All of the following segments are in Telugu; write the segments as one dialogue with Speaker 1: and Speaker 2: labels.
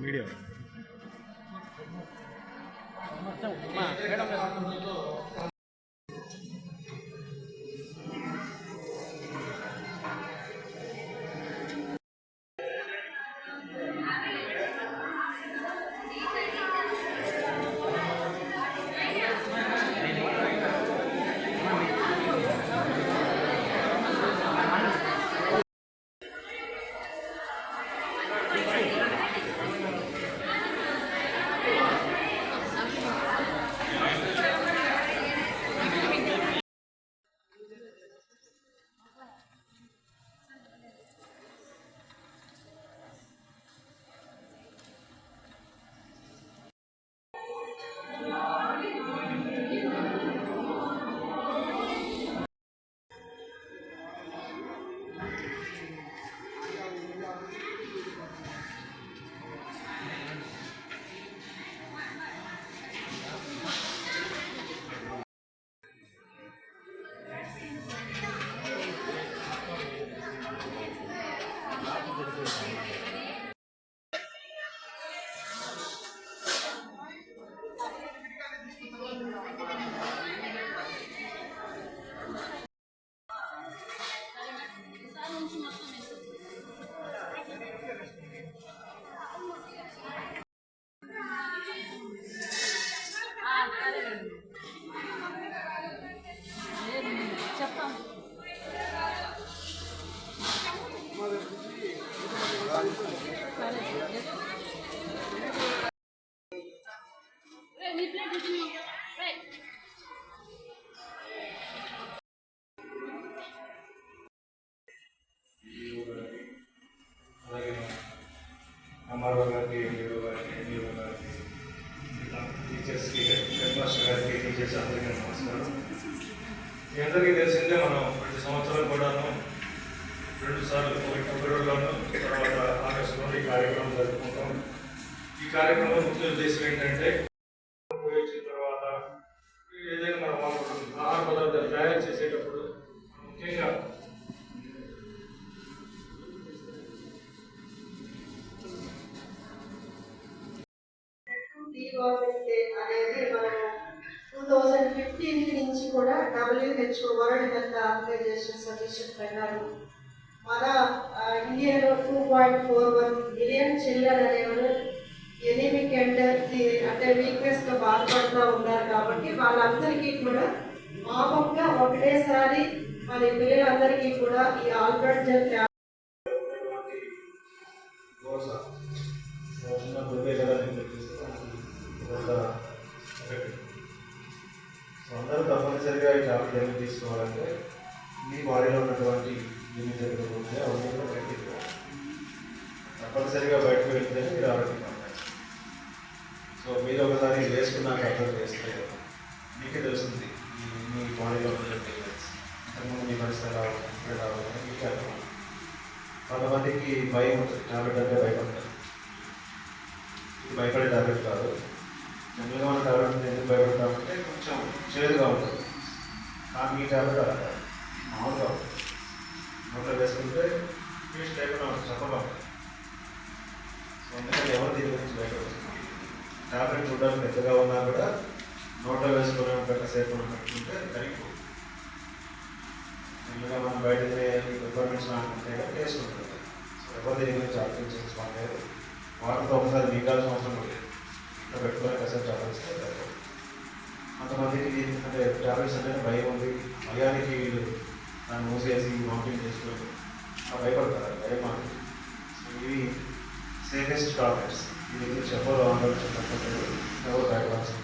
Speaker 1: వీడియో
Speaker 2: అమ్మారావు గారికి, ఎంఈఓ గారికి, ఎంఈఓ గారికి, టీచర్స్కి, హెడ్ మాస్టర్ గారికి, టీచర్స్ అందరికీ నమస్కారం. మీ అందరికీ తెలిసిందే, మనం ప్రతి సంవత్సరం కూడాను 2 సార్లు, ఫిబ్రవరిలోను తర్వాత ఆగస్టులో ఈ కార్యక్రమం జరుపుకుంటాం. ఈ కార్యక్రమం ముఖ్య ఉద్దేశం ఏంటంటే, ఉపయోగించిన తర్వాత ఏదైనా మనం ఆహార పదార్థాలు తయారు చేసేటప్పుడు ముఖ్యంగా
Speaker 3: అనేది మనం 2015 నుంచి కూడా WHO world health organization suggestion ప్రకారం మన ఇండియాలో 2.41 మిలియన్ చిల్డ్రన్ అనేవారు ఎనిమిక్ అంటే వీక్నెస్ తో బాధపడుతూ ఉన్నారు. కాబట్టి వాళ్ళందరికీ కూడా మామూలుగా ఒకటేసారి మరి పిల్లలందరికీ కూడా ఈ ఆల్బర్ట్ జెల్
Speaker 2: అందరూ తప్పనిసరిగా ఈ టాబ్లెట్ ఏమి తీసుకోవాలంటే మీ బాడీలో ఉన్నటువంటి లిమిటెడ్ ఉంటే అవన్నీ కూడా బయటికి తప్పనిసరిగా బయటకు వెళ్తే మీరు ఆరోగ్యంగా ఉంటారు. సో మీరు ఒకసారి వేసుకున్నాక అర్థం చేస్తే మీకే తెలుస్తుంది మీ బాడీలో ఉన్నటువంటి ఇంతకుముందు మీ పరిస్థితి రావాలి ఇప్పుడు రావాలి మీకే అర్థం. కొంతమందికి భయం ఉంటుంది, టాబ్లెట్ అంటే భయపడతారు. ఇది భయపడే టాబ్లెట్ కాదు. జనరల్గా మన టాబ్లెట్ ఎందుకు భయపడతామంటే కొంచెం చేదుగా ఉంటుంది. కానీ ఈ టాబ్లెట్ అలా కాదు, మామూలుగా ఉంటుంది. నోట్లో వేసుకుంటే టేస్ట్ లేకుండా ఉంటుంది, చక్కగా ఉంటుంది. సో అందుకని ఎవరు దీని గురించి భయపడుతున్నారు? టాబ్లెట్ చూడడానికి పెద్దగా ఉన్నా కూడా నోట్లో వేసుకునే సేపు పెట్టుకుంటే కరిగిపోతుంది. ఎందుకంటే మనం బయట రిక్వైర్మెంట్స్ అనుకుంటే టేస్ట్ ఉంటుంది. సో ఎవరు దీని గురించి ఆలోచించుకోలేదు. వాటితో ఒకసారి మింగాల్సిన అవసరం లేదు. ఇంట్లో పెట్టుకునే కాసేపు టాబ్లెట్స్ సరిపోతుంది. కొంతమందికి అంటే టాబ్లెట్స్ అంటే భయం ఉంది, భయానికి వీళ్ళు దాన్ని మూసేసి మౌంటింగ్ చేసుకొని భయపడతారు. భయం మాకు ఇవి సేఫెస్ట్ టాబ్లెట్స్. ఇది గురించి ఎవరు ఆలోచించలేదు, ఎవరు భయపడాల్సిన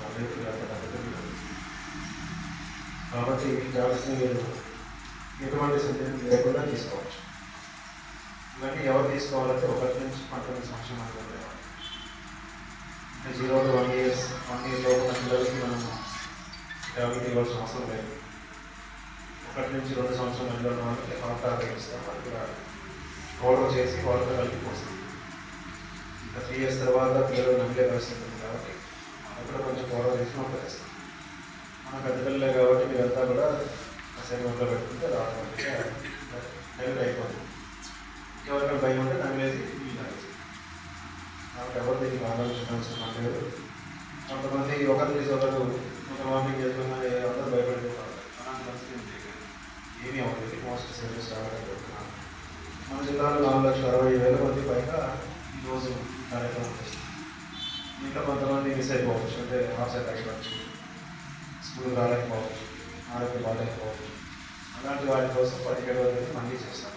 Speaker 2: కాబట్టి ఈ టాబ్లెట్స్ని మీరు ఎటువంటి సింటమ్స్ లేకుండా తీసుకోవచ్చు. ఇవన్నీ ఎవరు తీసుకోవాలంటే 1 నుంచి 19 సంవత్సరం అనుకుంటే 0 to 1 year లోపల పిల్లలకి మనం టాబ్లెట్ ఇవ్వాల్సిన అవసరం లేదు. 1 నుంచి 2 సంవత్సరాల మధ్యలో ఉన్న వాళ్ళకి హాట్ టాబ్లెట్ ఇస్తాం. అది కూడా పౌడర్ చేసి వాటర్తో కలిపి పోస్తాం. ఇంకా 3 years తర్వాత పిల్లలు నమ్మే పరిస్థితి ఉంది కాబట్టి అక్కడ కొంచెం పౌడర్ చేసి మొత్తం వేస్తాం. మన పెద్ద పిల్లలే కాబట్టి మీరంతా కూడా సెలవులో పెట్టుకుంటే రావడానికి డైరెక్ట్ అయిపోతుంది. ఎవరికైనా భయం ఉంటే నమ్మేసి వీళ్ళు కాబట్టి ఎవరు ఒకరి తీసి ఒకరు వామిటింగ్ చేసుకుని అందరూ భయపడిపోతారు. అలాంటి పరిస్థితి ఏమీ అవ్వలేదు. మోస్ట్ సర్వీస్ రావడం చెప్తున్నాను. మన జిల్లాలో 4,60,000 మంది పైగా ఈరోజు కార్యక్రమం చేస్తుంది. ఇంకా కొంతమంది మిస్ అయిపోవచ్చు, అంటే హార్ట్ అటాక్ వచ్చి స్కూల్ రాలేకపోవచ్చు, ఆరోగ్యం బాగాలేకపోవచ్చు. అలాంటి వాటి కోసం 17 రోజులు మళ్ళీ చేస్తాం.